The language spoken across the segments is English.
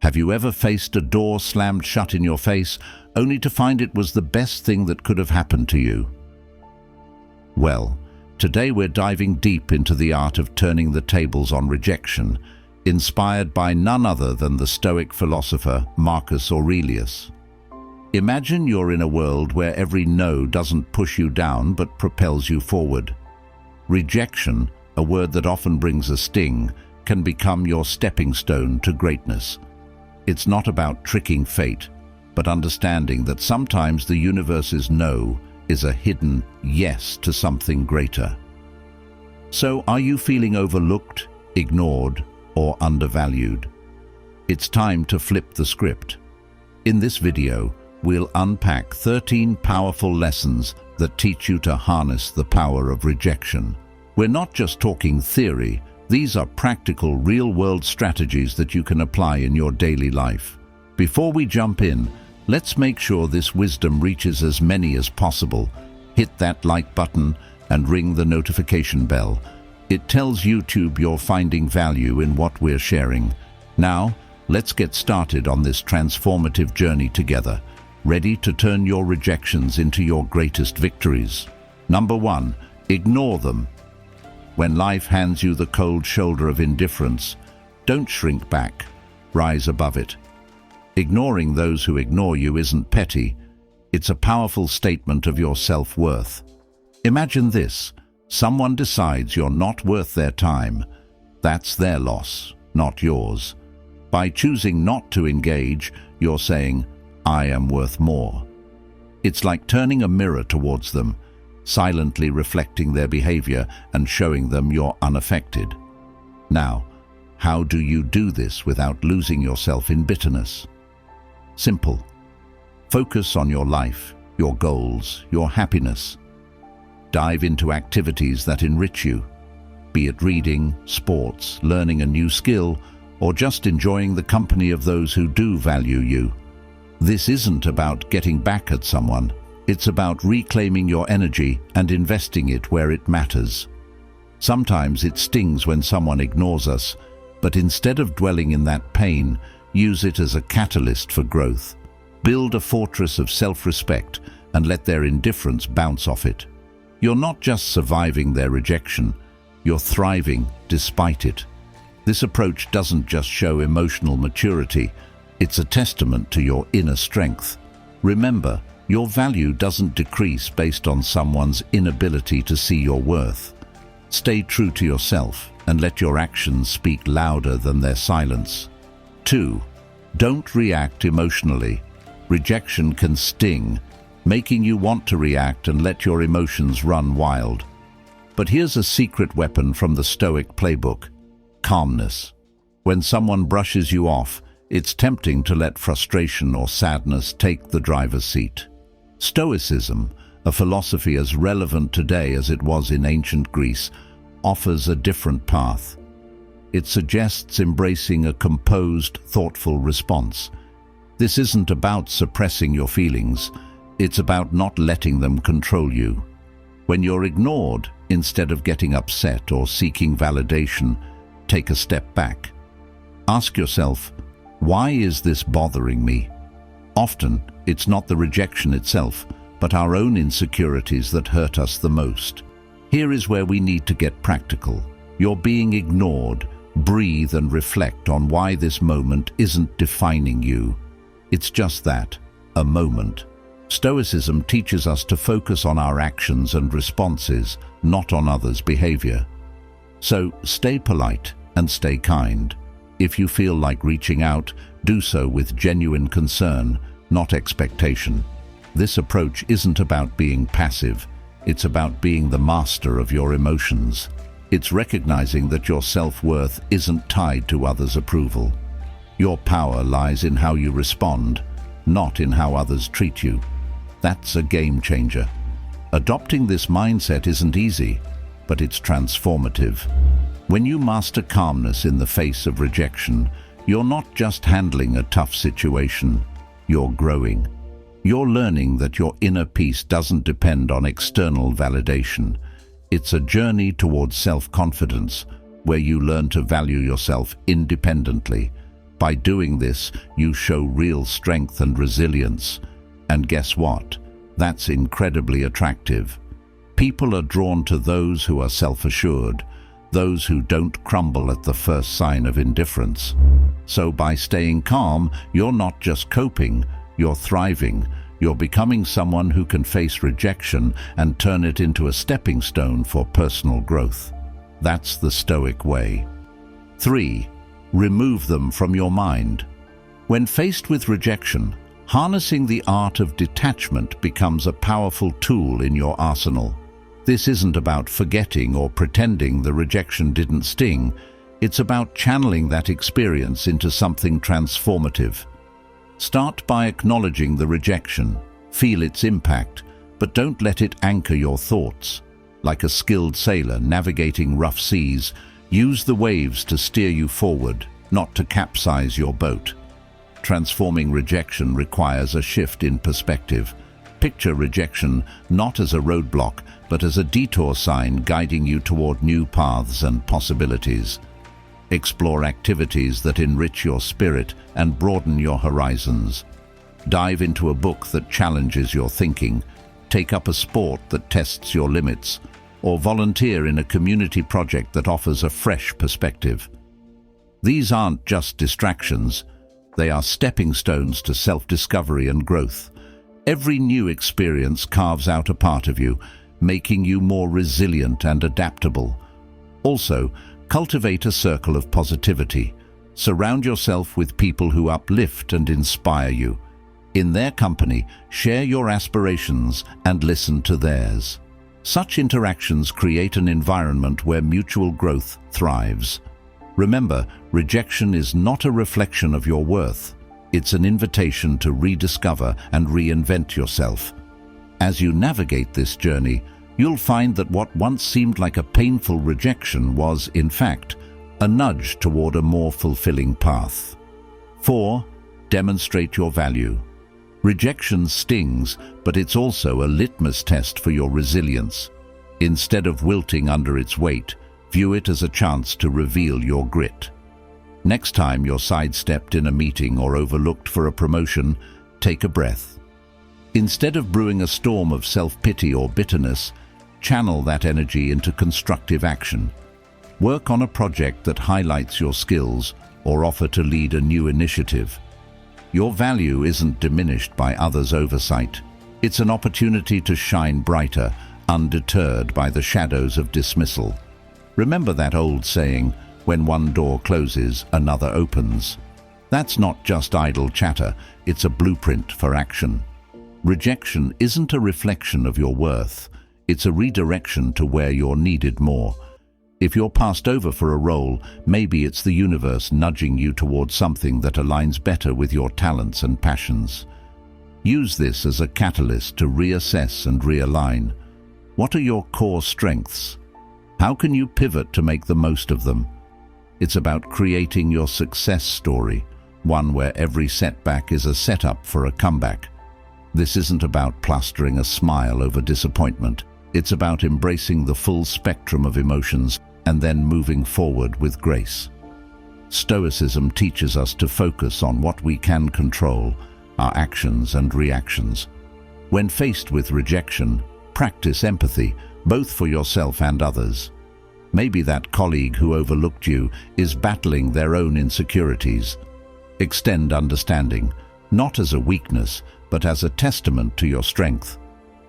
Have you ever faced a door slammed shut in your face, only to find it was the best thing that could have happened to you? Well, today we're diving deep into the art of turning the tables on rejection, inspired by none other than the Stoic philosopher Marcus Aurelius. Imagine you're in a world where every no doesn't push you down but propels you forward. Rejection, a word that often brings a sting, can become your stepping stone to greatness. It's not about tricking fate, but understanding that sometimes the universe's no is a hidden yes to something greater. So, are you feeling overlooked, ignored, or undervalued? It's time to flip the script. In this video, we'll unpack 13 powerful lessons that teach you to harness the power of rejection. We're not just talking theory, these are practical, real-world strategies that you can apply in your daily life. Before we jump in, let's make sure this wisdom reaches as many as possible. Hit that like button and ring the notification bell. It tells YouTube you're finding value in what we're sharing. Now, let's get started on this transformative journey together. Ready to turn your rejections into your greatest victories? Number 1, ignore them. When life hands you the cold shoulder of indifference, don't shrink back, rise above it. Ignoring those who ignore you isn't petty, it's a powerful statement of your self-worth. Imagine this, someone decides you're not worth their time. That's their loss, not yours. By choosing not to engage, you're saying, I am worth more. It's like turning a mirror towards them, silently reflecting their behavior and showing them you're unaffected. Now, how do you do this without losing yourself in bitterness? Simple. Focus on your life, your goals, your happiness. Dive into activities that enrich you, be it reading, sports, learning a new skill, or just enjoying the company of those who do value you. This isn't about getting back at someone. It's about reclaiming your energy and investing it where it matters. Sometimes it stings when someone ignores us, but instead of dwelling in that pain, use it as a catalyst for growth. Build a fortress of self-respect and let their indifference bounce off it. You're not just surviving their rejection, you're thriving despite it. This approach doesn't just show emotional maturity, it's a testament to your inner strength. Remember, your value doesn't decrease based on someone's inability to see your worth. Stay true to yourself and let your actions speak louder than their silence. 2. Don't react emotionally. Rejection can sting, making you want to react and let your emotions run wild. But here's a secret weapon from the Stoic playbook: calmness. When someone brushes you off, it's tempting to let frustration or sadness take the driver's seat. Stoicism, a philosophy as relevant today as it was in ancient Greece, offers a different path. It suggests embracing a composed, thoughtful response. This isn't about suppressing your feelings, it's about not letting them control you. When you're ignored, instead of getting upset or seeking validation, take a step back. Ask yourself, why is this bothering me? Often, it's not the rejection itself, but our own insecurities that hurt us the most. Here is where we need to get practical. You're being ignored. Breathe and reflect on why this moment isn't defining you. It's just that, a moment. Stoicism teaches us to focus on our actions and responses, not on others' behavior. So, stay polite and stay kind. If you feel like reaching out, do so with genuine concern, not expectation. This approach isn't about being passive, it's about being the master of your emotions. It's recognizing that your self-worth isn't tied to others' approval. Your power lies in how you respond, not in how others treat you. That's a game changer. Adopting this mindset isn't easy, but it's transformative. When you master calmness in the face of rejection, you're not just handling a tough situation, you're growing. You're learning that your inner peace doesn't depend on external validation. It's a journey towards self-confidence, where you learn to value yourself independently. By doing this, you show real strength and resilience. And guess what? That's incredibly attractive. People are drawn to those who are self-assured, those who don't crumble at the first sign of indifference. So by staying calm, you're not just coping, you're thriving. You're becoming someone who can face rejection and turn it into a stepping stone for personal growth. That's the Stoic way. 3. Remove them from your mind. When faced with rejection, harnessing the art of detachment becomes a powerful tool in your arsenal. This isn't about forgetting or pretending the rejection didn't sting. It's about channeling that experience into something transformative. Start by acknowledging the rejection. Feel its impact, but don't let it anchor your thoughts. Like a skilled sailor navigating rough seas, use the waves to steer you forward, not to capsize your boat. Transforming rejection requires a shift in perspective. Picture rejection not as a roadblock, but as a detour sign guiding you toward new paths and possibilities. Explore activities that enrich your spirit and broaden your horizons. Dive into a book that challenges your thinking, take up a sport that tests your limits, or volunteer in a community project that offers a fresh perspective. These aren't just distractions, they are stepping stones to self-discovery and growth. Every new experience carves out a part of you, making you more resilient and adaptable. Also, cultivate a circle of positivity. Surround yourself with people who uplift and inspire you. In their company, share your aspirations and listen to theirs. Such interactions create an environment where mutual growth thrives. Remember, rejection is not a reflection of your worth. It's an invitation to rediscover and reinvent yourself. As you navigate this journey, you'll find that what once seemed like a painful rejection was, in fact, a nudge toward a more fulfilling path. 4. Demonstrate your value. Rejection stings, but it's also a litmus test for your resilience. Instead of wilting under its weight, view it as a chance to reveal your grit. Next time you're sidestepped in a meeting or overlooked for a promotion, take a breath. Instead of brewing a storm of self-pity or bitterness, channel that energy into constructive action. Work on a project that highlights your skills or offer to lead a new initiative. Your value isn't diminished by others' oversight. It's an opportunity to shine brighter, undeterred by the shadows of dismissal. Remember that old saying, when one door closes, another opens. That's not just idle chatter, it's a blueprint for action. Rejection isn't a reflection of your worth, it's a redirection to where you're needed more. If you're passed over for a role, maybe it's the universe nudging you towards something that aligns better with your talents and passions. Use this as a catalyst to reassess and realign. What are your core strengths? How can you pivot to make the most of them? It's about creating your success story, one where every setback is a setup for a comeback. This isn't about plastering a smile over disappointment. It's about embracing the full spectrum of emotions and then moving forward with grace. Stoicism teaches us to focus on what we can control, our actions and reactions. When faced with rejection, practice empathy, both for yourself and others. Maybe that colleague who overlooked you is battling their own insecurities. Extend understanding, not as a weakness, but as a testament to your strength.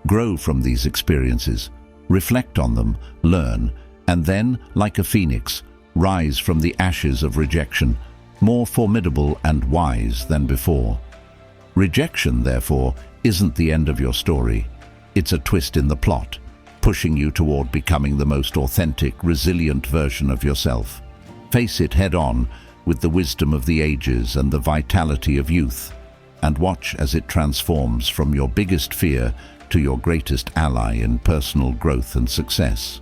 Grow from these experiences, reflect on them, learn, and then, like a phoenix, rise from the ashes of rejection, more formidable and wise than before. Rejection, therefore, isn't the end of your story. It's a twist in the plot, pushing you toward becoming the most authentic, resilient version of yourself. Face it head-on with the wisdom of the ages and the vitality of youth, and watch as it transforms from your biggest fear to your greatest ally in personal growth and success.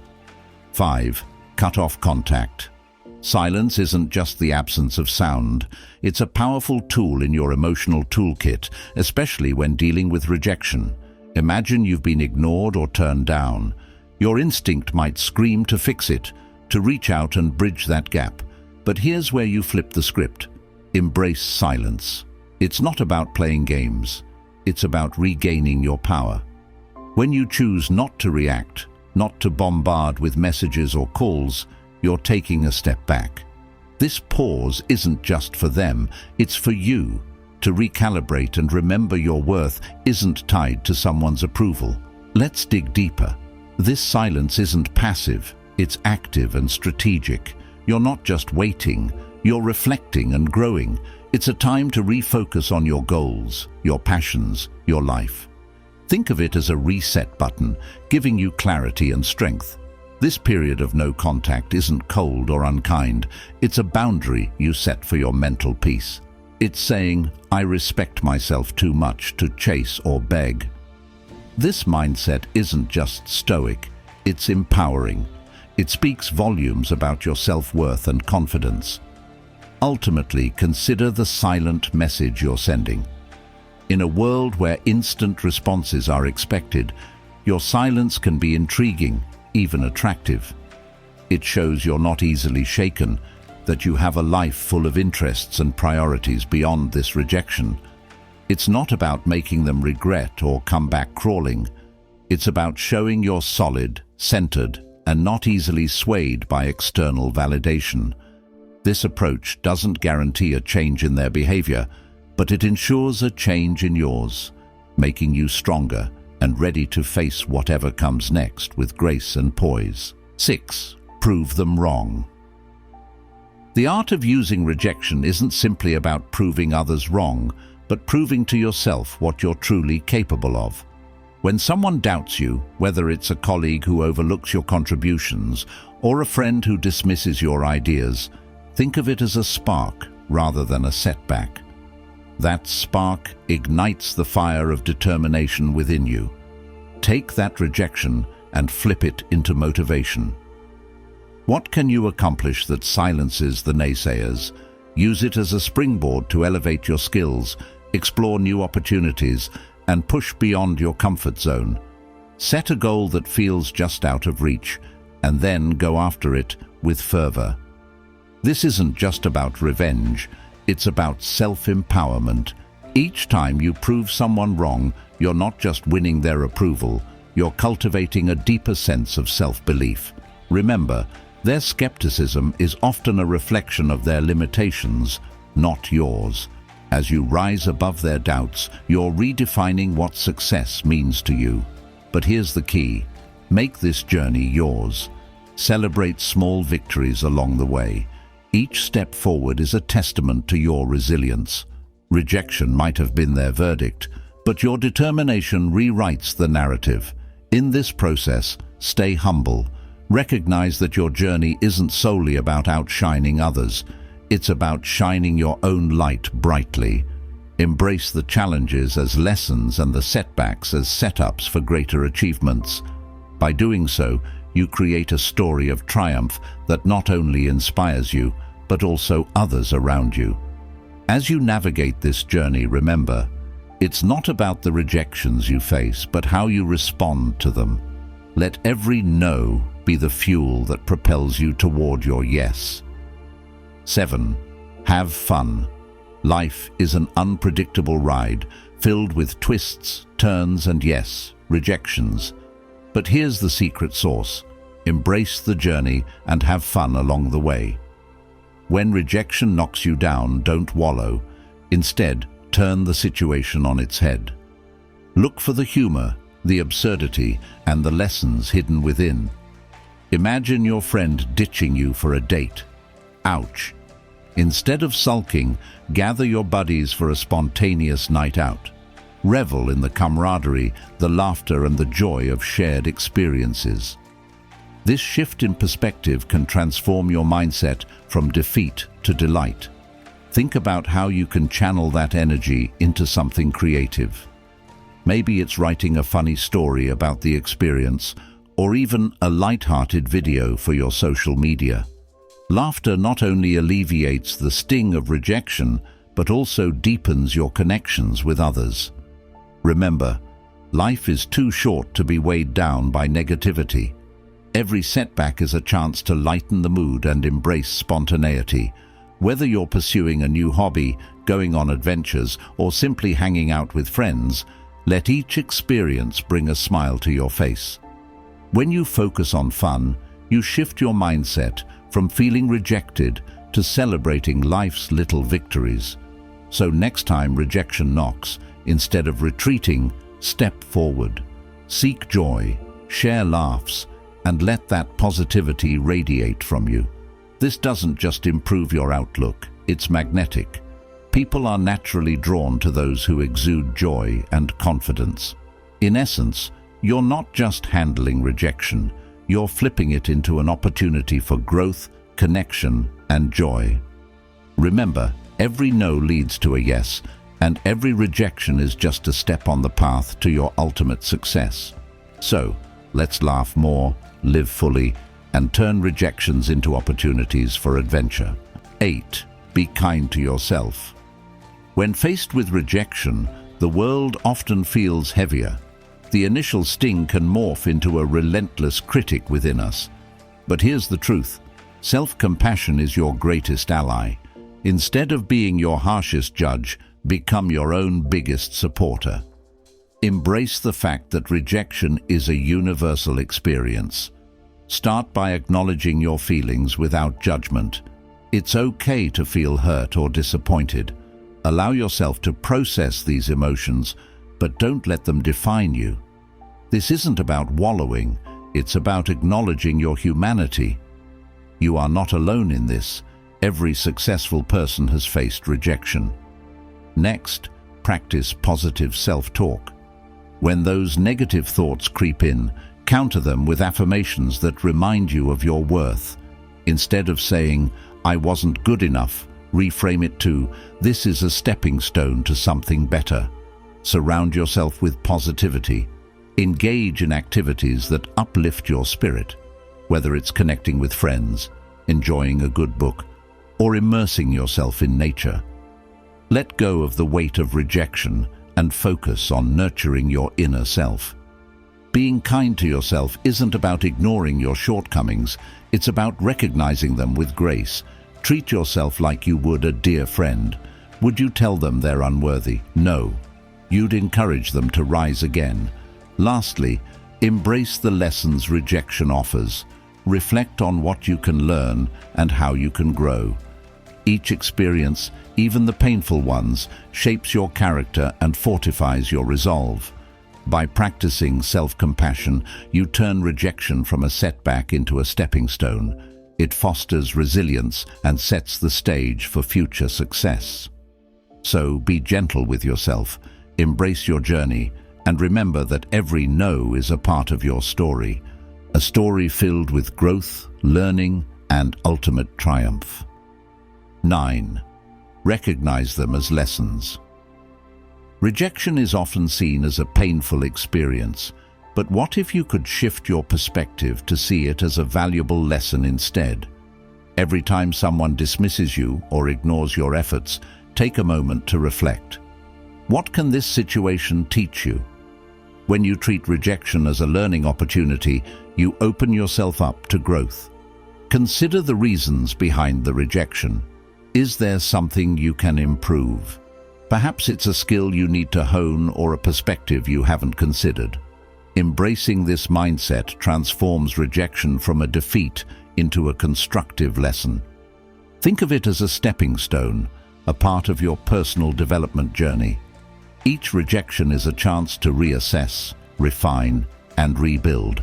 5. Cut off contact. Silence isn't just the absence of sound. It's a powerful tool in your emotional toolkit, especially when dealing with rejection. Imagine you've been ignored or turned down. Your instinct might scream to fix it, to reach out and bridge that gap. But here's where you flip the script. Embrace silence. It's not about playing games. It's about regaining your power. When you choose not to react, not to bombard with messages or calls, you're taking a step back. This pause isn't just for them, it's for you. To recalibrate and remember your worth isn't tied to someone's approval. Let's dig deeper. This silence isn't passive, it's active and strategic. You're not just waiting, you're reflecting and growing. It's a time to refocus on your goals, your passions, your life. Think of it as a reset button, giving you clarity and strength. This period of no contact isn't cold or unkind. It's a boundary you set for your mental peace. It's saying, I respect myself too much to chase or beg. This mindset isn't just stoic, it's empowering. It speaks volumes about your self-worth and confidence. Ultimately, consider the silent message you're sending. In a world where instant responses are expected, your silence can be intriguing, even attractive. It shows you're not easily shaken, that you have a life full of interests and priorities beyond this rejection. It's not about making them regret or come back crawling. It's about showing you're solid, centered, and not easily swayed by external validation. This approach doesn't guarantee a change in their behavior, but it ensures a change in yours, making you stronger and ready to face whatever comes next with grace and poise. 6. Prove them wrong. The art of using rejection isn't simply about proving others wrong, but proving to yourself what you're truly capable of. When someone doubts you, whether it's a colleague who overlooks your contributions or a friend who dismisses your ideas, think of it as a spark rather than a setback. That spark ignites the fire of determination within you. Take that rejection and flip it into motivation. What can you accomplish that silences the naysayers? Use it as a springboard to elevate your skills, explore new opportunities, and push beyond your comfort zone. Set a goal that feels just out of reach, and then go after it with fervor. This isn't just about revenge, it's about self-empowerment. Each time you prove someone wrong, you're not just winning their approval, you're cultivating a deeper sense of self-belief. Remember, their skepticism is often a reflection of their limitations, not yours. As you rise above their doubts, you're redefining what success means to you. But here's the key. Make this journey yours. Celebrate small victories along the way. Each step forward is a testament to your resilience. Rejection might have been their verdict, but your determination rewrites the narrative. In this process, stay humble. Recognize that your journey isn't solely about outshining others. It's about shining your own light brightly. Embrace the challenges as lessons and the setbacks as setups for greater achievements. By doing so, you create a story of triumph that not only inspires you, but also others around you. As you navigate this journey, remember, it's not about the rejections you face, but how you respond to them. Let every no be the fuel that propels you toward your yes. 7. Have fun. Life is an unpredictable ride, filled with twists, turns, and yes, rejections. But here's the secret sauce. Embrace the journey and have fun along the way. When rejection knocks you down, don't wallow. Instead, turn the situation on its head. Look for the humor, the absurdity, and the lessons hidden within. Imagine your friend ditching you for a date. Ouch. Instead of sulking, gather your buddies for a spontaneous night out. Revel in the camaraderie, the laughter, and the joy of shared experiences. This shift in perspective can transform your mindset from defeat to delight. Think about how you can channel that energy into something creative. Maybe it's writing a funny story about the experience, or even a light-hearted video for your social media. Laughter not only alleviates the sting of rejection, but also deepens your connections with others. Remember, life is too short to be weighed down by negativity. Every setback is a chance to lighten the mood and embrace spontaneity. Whether you're pursuing a new hobby, going on adventures, or simply hanging out with friends, let each experience bring a smile to your face. When you focus on fun, you shift your mindset from feeling rejected to celebrating life's little victories. So next time rejection knocks, instead of retreating, step forward. Seek joy, share laughs, and let that positivity radiate from you. This doesn't just improve your outlook, it's magnetic. People are naturally drawn to those who exude joy and confidence. In essence, you're not just handling rejection, you're flipping it into an opportunity for growth, connection, and joy. Remember, every no leads to a yes, and every rejection is just a step on the path to your ultimate success. So, let's laugh more, live fully, and turn rejections into opportunities for adventure. 8. Be kind to yourself. When faced with rejection, the world often feels heavier. The initial sting can morph into a relentless critic within us. But here's the truth. Self-compassion is your greatest ally. Instead of being your harshest judge, become your own biggest supporter. Embrace the fact that rejection is a universal experience. Start by acknowledging your feelings without judgment. It's okay to feel hurt or disappointed. Allow yourself to process these emotions, but don't let them define you. This isn't about wallowing, it's about acknowledging your humanity. You are not alone in this. Every successful person has faced rejection. Next, practice positive self-talk. When those negative thoughts creep in, counter them with affirmations that remind you of your worth. Instead of saying, "I wasn't good enough," reframe it to, "This is a stepping stone to something better." Surround yourself with positivity. Engage in activities that uplift your spirit, whether it's connecting with friends, enjoying a good book, or immersing yourself in nature. Let go of the weight of rejection and focus on nurturing your inner self. Being kind to yourself isn't about ignoring your shortcomings, it's about recognizing them with grace. Treat yourself like you would a dear friend. Would you tell them they're unworthy? No. You'd encourage them to rise again. Lastly, embrace the lessons rejection offers. Reflect on what you can learn and how you can grow. Each experience, even the painful ones, shapes your character and fortifies your resolve. By practicing self-compassion, you turn rejection from a setback into a stepping stone. It fosters resilience and sets the stage for future success. So be gentle with yourself, embrace your journey, and remember that every no is a part of your story, a story filled with growth, learning, and ultimate triumph. 9. Recognize them as lessons. Rejection is often seen as a painful experience, but what if you could shift your perspective to see it as a valuable lesson instead? Every time someone dismisses you or ignores your efforts, take a moment to reflect. What can this situation teach you? When you treat rejection as a learning opportunity, you open yourself up to growth. Consider the reasons behind the rejection. Is there something you can improve? Perhaps it's a skill you need to hone or a perspective you haven't considered. Embracing this mindset transforms rejection from a defeat into a constructive lesson. Think of it as a stepping stone, a part of your personal development journey. Each rejection is a chance to reassess, refine, and rebuild.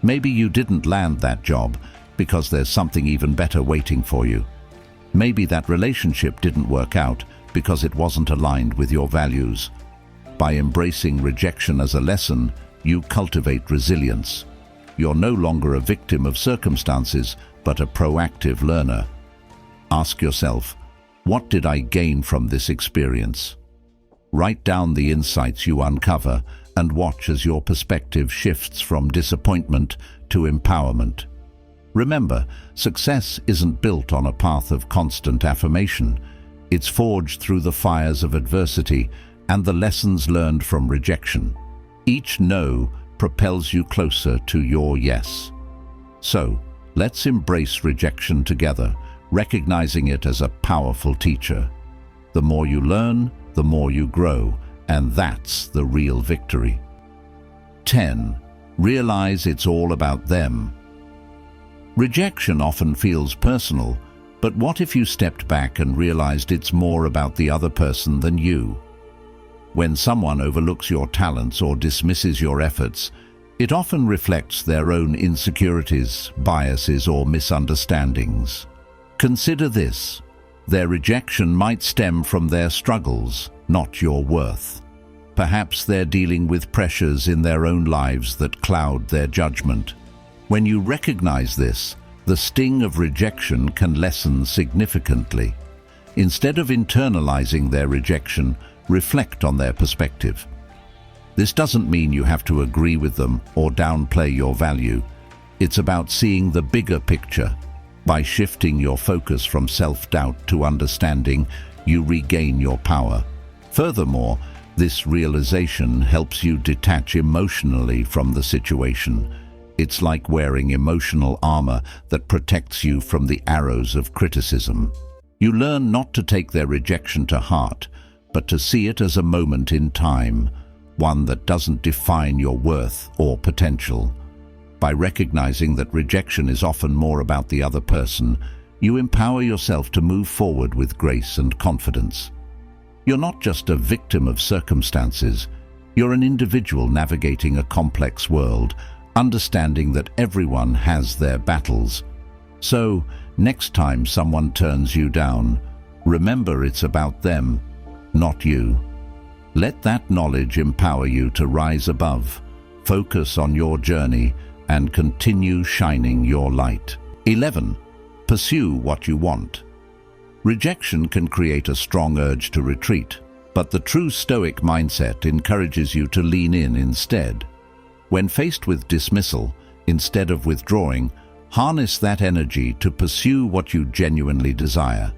Maybe you didn't land that job because there's something even better waiting for you. Maybe that relationship didn't work out because it wasn't aligned with your values. By embracing rejection as a lesson, you cultivate resilience. You're no longer a victim of circumstances, but a proactive learner. Ask yourself, what did I gain from this experience? Write down the insights you uncover and watch as your perspective shifts from disappointment to empowerment. Remember, success isn't built on a path of constant affirmation. It's forged through the fires of adversity and the lessons learned from rejection. Each no propels you closer to your yes. So, let's embrace rejection together, recognizing it as a powerful teacher. The more you learn, the more you grow, and that's the real victory. 10. Realize it's all about them. Rejection often feels personal, but what if you stepped back and realized it's more about the other person than you? When someone overlooks your talents or dismisses your efforts, it often reflects their own insecurities, biases, or misunderstandings. Consider this: their rejection might stem from their struggles, not your worth. Perhaps they're dealing with pressures in their own lives that cloud their judgment. When you recognize this, the sting of rejection can lessen significantly. Instead of internalizing their rejection, reflect on their perspective. This doesn't mean you have to agree with them or downplay your value. It's about seeing the bigger picture. By shifting your focus from self-doubt to understanding, you regain your power. Furthermore, this realization helps you detach emotionally from the situation. It's like wearing emotional armor that protects you from the arrows of criticism. You learn not to take their rejection to heart, but to see it as a moment in time, one that doesn't define your worth or potential. By recognizing that rejection is often more about the other person, you empower yourself to move forward with grace and confidence. You're not just a victim of circumstances, you're an individual navigating a complex world, understanding that everyone has their battles. So, next time someone turns you down, remember it's about them, not you. Let that knowledge empower you to rise above, focus on your journey, and continue shining your light. 11. Pursue what you want. Rejection can create a strong urge to retreat, but the true Stoic mindset encourages you to lean in instead. When faced with dismissal, instead of withdrawing, harness that energy to pursue what you genuinely desire.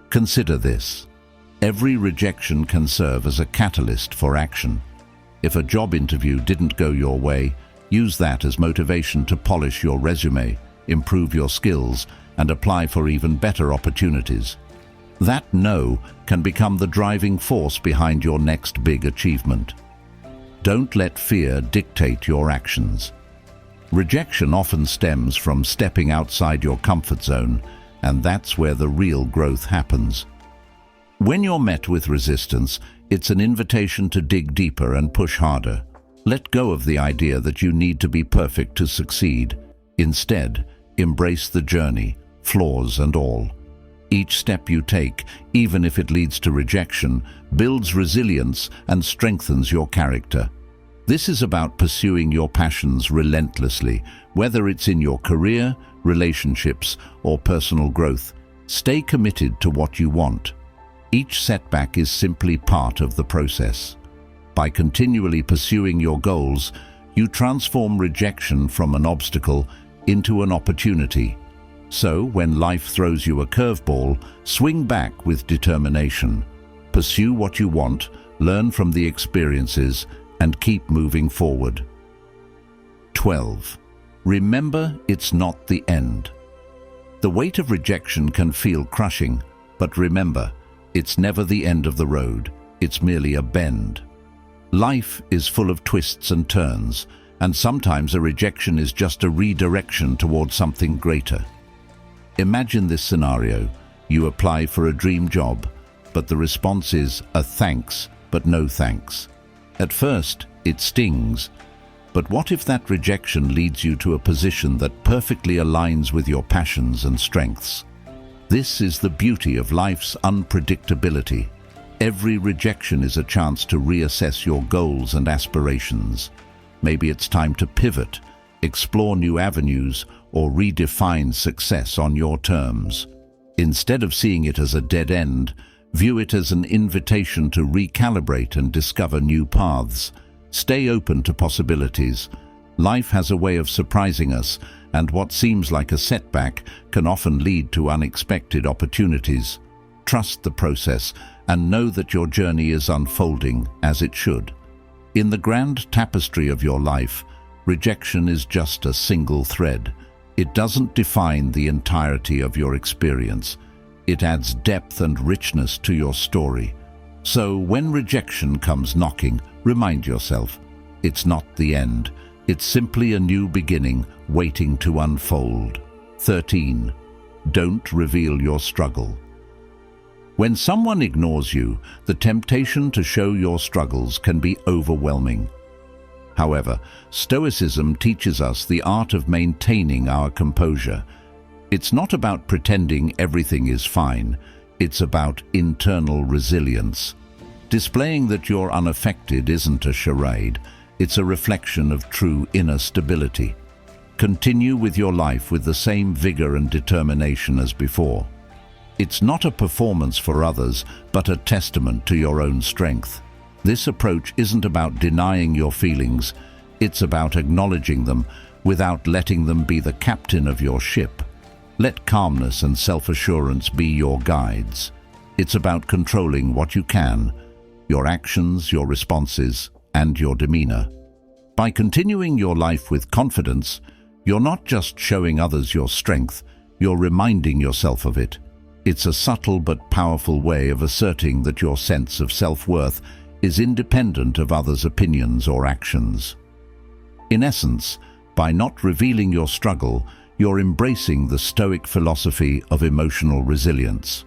Consider this: every rejection can serve as a catalyst for action. If a job interview didn't go your way, use that as motivation to polish your resume, improve your skills, and apply for even better opportunities. That no can become the driving force behind your next big achievement. Don't let fear dictate your actions. Rejection often stems from stepping outside your comfort zone, and that's where the real growth happens. When you're met with resistance, it's an invitation to dig deeper and push harder. Let go of the idea that you need to be perfect to succeed. Instead, embrace the journey, flaws and all. Each step you take, even if it leads to rejection, builds resilience and strengthens your character. This is about pursuing your passions relentlessly, whether it's in your career, relationships, or personal growth. Stay committed to what you want. Each setback is simply part of the process. By continually pursuing your goals, you transform rejection from an obstacle into an opportunity. So, when life throws you a curveball, swing back with determination. Pursue what you want, learn from the experiences, and keep moving forward. 12. Remember, it's not the end. The weight of rejection can feel crushing, but remember, it's never the end of the road. It's merely a bend. Life is full of twists and turns, and sometimes a rejection is just a redirection towards something greater. Imagine this scenario. You apply for a dream job, but the response is a thanks, but no thanks. At first, it stings, but what if that rejection leads you to a position that perfectly aligns with your passions and strengths? This is the beauty of life's unpredictability. Every rejection is a chance to reassess your goals and aspirations. Maybe it's time to pivot, explore new avenues, or redefine success on your terms. Instead of seeing it as a dead end, view it as an invitation to recalibrate and discover new paths. Stay open to possibilities. Life has a way of surprising us, and what seems like a setback can often lead to unexpected opportunities. Trust the process and know that your journey is unfolding as it should. In the grand tapestry of your life, rejection is just a single thread. It doesn't define the entirety of your experience. It adds depth and richness to your story. So when rejection comes knocking, remind yourself, it's not the end. It's simply a new beginning waiting to unfold. 13. Don't reveal your struggle. When someone ignores you, the temptation to show your struggles can be overwhelming. However, Stoicism teaches us the art of maintaining our composure. It's not about pretending everything is fine. It's about internal resilience. Displaying that you're unaffected isn't a charade. It's a reflection of true inner stability. Continue with your life with the same vigor and determination as before. It's not a performance for others, but a testament to your own strength. This approach isn't about denying your feelings. It's about acknowledging them without letting them be the captain of your ship. Let calmness and self-assurance be your guides. It's about controlling what you can, your actions, your responses, and your demeanor. By continuing your life with confidence, you're not just showing others your strength, you're reminding yourself of it. It's a subtle but powerful way of asserting that your sense of self-worth is independent of others' opinions or actions. In essence, by not revealing your struggle, you're embracing the Stoic philosophy of emotional resilience.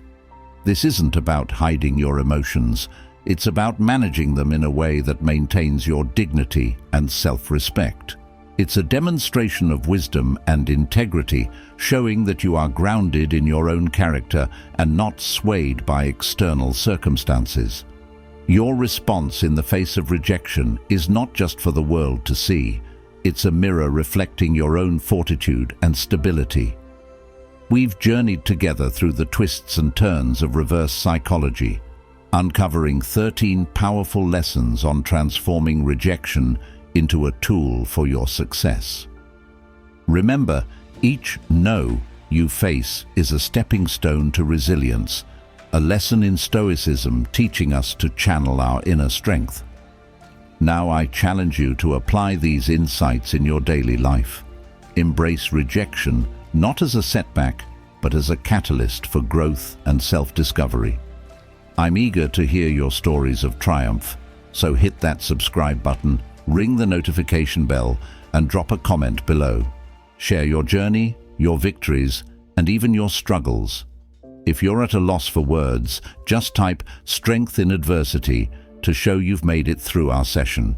This isn't about hiding your emotions. It's about managing them in a way that maintains your dignity and self-respect. It's a demonstration of wisdom and integrity, showing that you are grounded in your own character and not swayed by external circumstances. Your response in the face of rejection is not just for the world to see. It's a mirror reflecting your own fortitude and stability. We've journeyed together through the twists and turns of reverse psychology, uncovering 13 powerful lessons on transforming rejection into a tool for your success. Remember, each no you face is a stepping stone to resilience, a lesson in Stoicism teaching us to channel our inner strength. Now I challenge you to apply these insights in your daily life. Embrace rejection not as a setback, but as a catalyst for growth and self-discovery. I'm eager to hear your stories of triumph, so hit that subscribe button, ring the notification bell, and drop a comment below. Share your journey, your victories, and even your struggles. If you're at a loss for words, just type "strength in adversity" to show you've made it through our session.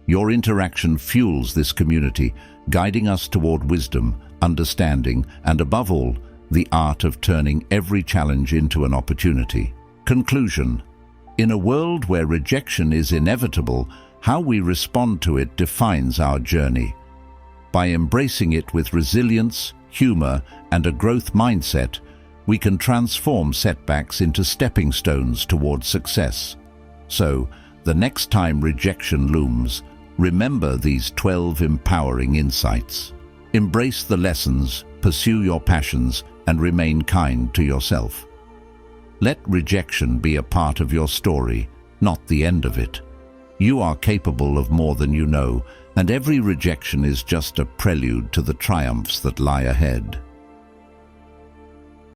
Your interaction fuels this community, guiding us toward wisdom, understanding, and above all, the art of turning every challenge into an opportunity. Conclusion: in a world where rejection is inevitable, how we respond to it defines our journey. By embracing it with resilience, humor, and a growth mindset, we can transform setbacks into stepping stones toward success. So, the next time rejection looms, remember these 12 empowering insights. Embrace the lessons, pursue your passions, and remain kind to yourself. Let rejection be a part of your story, not the end of it. You are capable of more than you know, and every rejection is just a prelude to the triumphs that lie ahead.